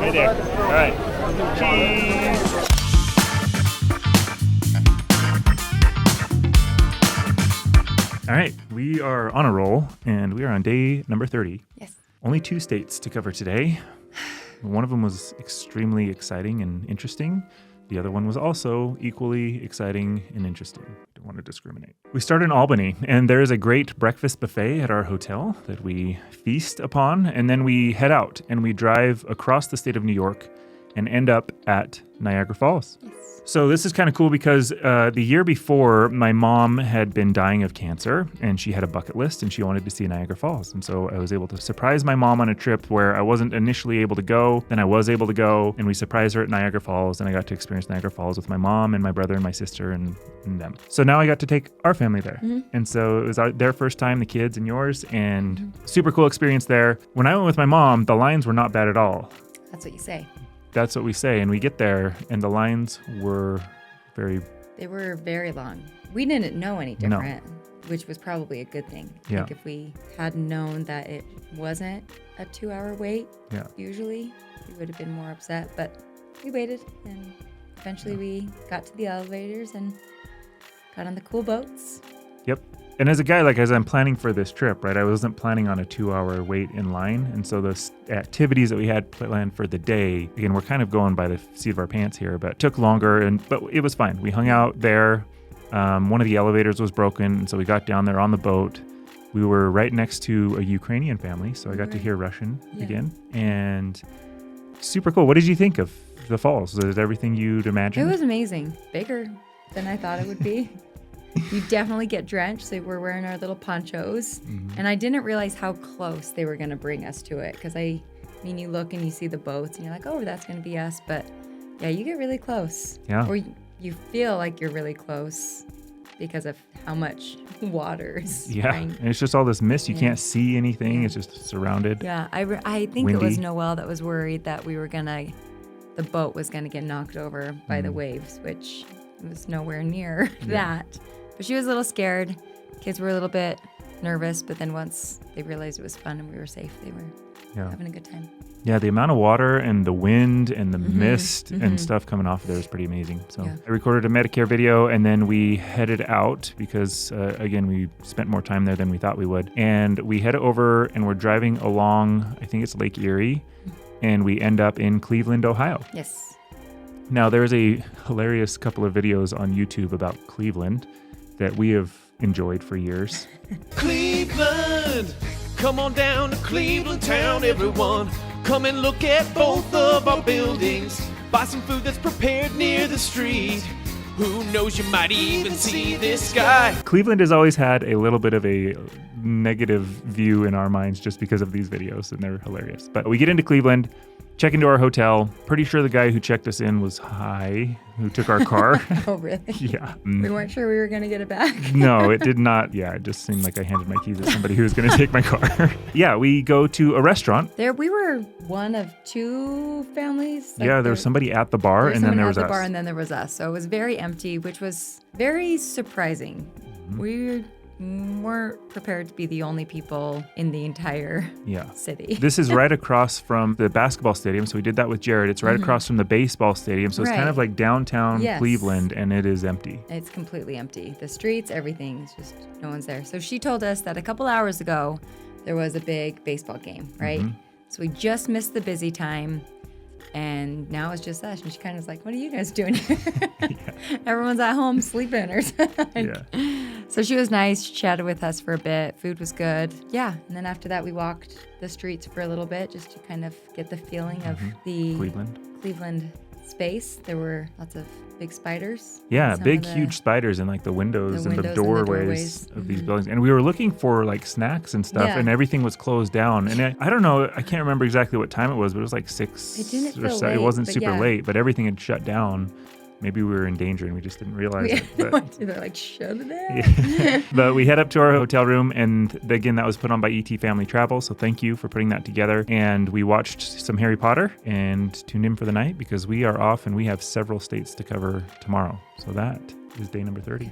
Right there. All right. Cheese. All right, we are on a roll, and we are on day number 30. Yes. Only 2 states to cover today. One of them was extremely exciting and interesting. The other one was also equally exciting and interesting. Don't want to discriminate. We start in Albany, and there is a great breakfast buffet at our hotel that we feast upon, and then we head out, and we drive across the state of New York and end up at Niagara Falls. Yes. So this is kind of cool because the year before, my mom had been dying of cancer, and she had a bucket list, and she wanted to see Niagara Falls. And so I was able to surprise my mom on a trip where I wasn't initially able to go, then I was able to go, and we surprised her at Niagara Falls, and I got to experience Niagara Falls with my mom and my brother and my sister and them. So now I got to take our family there. Mm-hmm. And so it was their first time, the kids and yours, and super cool experience there. When I went with my mom, the lines were not bad at all. That's what you say. That's what we say. And we get there, and the lines were They were very long. We didn't know any different, which was probably a good thing. Yeah. Like if we had known that it wasn't a 2-hour wait, usually we would have been more upset. But we waited, and eventually we got to the elevators and got on the cool boats. Yep. And as a guy, as I'm planning for this trip, right, I wasn't planning on a 2-hour wait in line. And so the activities that we had planned for the day, again, we're kind of going by the seat of our pants here, but it took longer, but it was fine. We hung out there. One of the elevators was broken, and so we got down there on the boat. We were right next to a Ukrainian family, so I got to hear Russian again. And super cool. What did you think of the falls? Was it everything you'd imagined? It was amazing. Bigger than I thought it would be. You definitely get drenched, so we're wearing our little ponchos. Mm-hmm. And I didn't realize how close they were going to bring us to it. Because you look and you see the boats and you're like, oh, that's going to be us. But yeah, you get really close. Yeah. Or you feel like you're really close because of how much water is. Yeah. And it's just all this mist. You can't see anything. It's just surrounded. Yeah. I think windy. It was Noelle that was worried that the boat was going to get knocked over by the waves, which was nowhere near that. But she was a little scared. Kids were a little bit nervous, but then once they realized it was fun and we were safe, they were having a good time. Yeah, the amount of water and the wind and the mist and stuff coming off of there was pretty amazing. So I recorded a Medicare video, and then we headed out because, again, we spent more time there than we thought we would. And we head over, and we're driving along, I think it's Lake Erie, and we end up in Cleveland, Ohio. Yes. Now, there's a hilarious couple of videos on YouTube about Cleveland that we have enjoyed for years. Cleveland, come on down to Cleveland town, everyone. Come and look at both of our buildings. Buy some food that's prepared near the street. Who knows, you might even see this guy. Cleveland has always had a little bit of a negative view in our minds just because of these videos, and they're hilarious. But we get into Cleveland, check into our hotel. Pretty sure the guy who checked us in was high, who took our car. Oh, really? Yeah. We weren't sure we were going to get it back. No, it did not. Yeah, it just seemed like I handed my keys to somebody who was going to take my car. Yeah, we go to a restaurant. We were one of 2 families. There was somebody at the bar, and then there was us. And then there was us. So it was very empty, which was very surprising. Mm-hmm. We weren't prepared to be the only people in the entire city. This is right across from the basketball stadium. So we did that with Jared. It's right across from the baseball stadium. So it's kind of like downtown Cleveland, and it is empty. It's completely empty. The streets, everything, it's just no one's there. So she told us that a couple hours ago, there was a big baseball game, right? Mm-hmm. So we just missed the busy time. And now it's just us. And she kind of was like, what are you guys doing here? Everyone's at home sleeping or something. So she was nice. She chatted with us for a bit. Food was good. Yeah. And then after that, we walked the streets for a little bit just to kind of get the feeling of the Cleveland space. There were lots of big spiders. Yeah, big, huge spiders in the windows and the doorways of these buildings. And we were looking for snacks and stuff, and everything was closed down. And I don't know, I can't remember exactly what time it was, but it was 6 or 7. It wasn't super late, but everything had shut down. Maybe we were in danger and we just didn't realize it. But they're like, shut it down. Yeah. But we head up to our hotel room, and again, that was put on by ET Family Travel. So thank you for putting that together. And we watched some Harry Potter and tuned in for the night because we are off and we have several states to cover tomorrow. So that is day number 30.